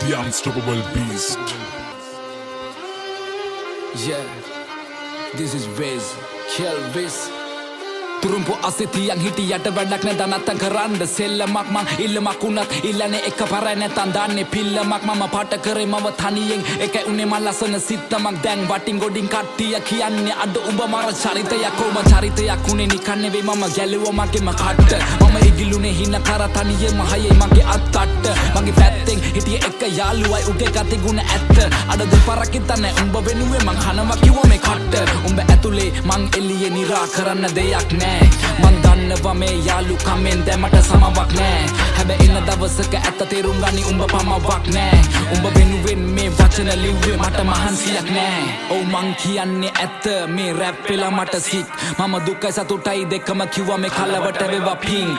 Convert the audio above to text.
the unstoppable beast. Yeah, this is Wiz, Kelvis. තුරුම්පු අසෙතියන් හිටියට වැඩක් නැ දනත්තන් කරන්න සෙල්ලමක් මං ඉල්ලමක් උනත් ඉල්ලනේ එක පරයි නැතන් දන්නේ පිල්ලමක් මම පාට කරේ මව තනියෙන් එකයි උනේ මං ලස්සන සිත්තමක් දැන් වටින් ගොඩින් කට්ටිය කියන්නේ අද උඹ මර චරිතයක් කොම චරිතයක් උනේ නිකන් නෙවෙයි මම ගැලුවා මගේම කට්ට මම ඉගිලුනේ හින කර තනියෙම හයේ මගේ අත්තට්ට මගේ පැත්තෙන් හිටියේ එක යාළුවයි උගේ ගති ගුණ ඇත්ත අද දෙපාරක් හිතන්නේ උඹ වෙනුවේ මං හනවා කිව්වා මේ කට්ට උඹ ඇතුලේ මං එළියේ නිරා කරන්න දෙයක් නෑ මං දන්නවා මේ යාළුකමෙන් දැමට සමවක් නෑ හැබැයි එන දවසක ඇත්ත තේරුම් ගනි උඹ පමවක් නෑ උඹ වෙනුවෙන් මේ වචන ලිව්වේ මට මහන්සියක් නෑ ඔව් මං කියන්නේ ඇත්ත මේ රැප් වෙලා මට සික් මම දුකයි සතුටයි දෙකම කිව්වා මේ කලවට වේවා පිං